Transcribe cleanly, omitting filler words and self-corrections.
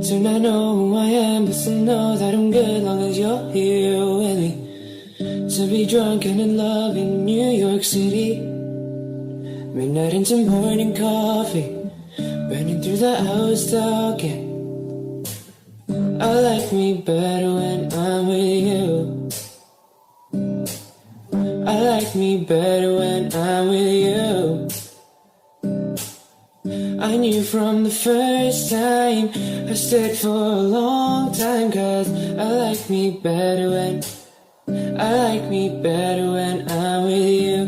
Soon I know who I am, but still know that I'm good long as you're here with me. To be drunk and in love in New York City. Midnight into morning coffee, burning through the hours talking. I like me better when I'm with you. I like me better when I'm with you. I knew from the first time, I stayed for a long time, 'cause I like me better when I like me better when I'm with you.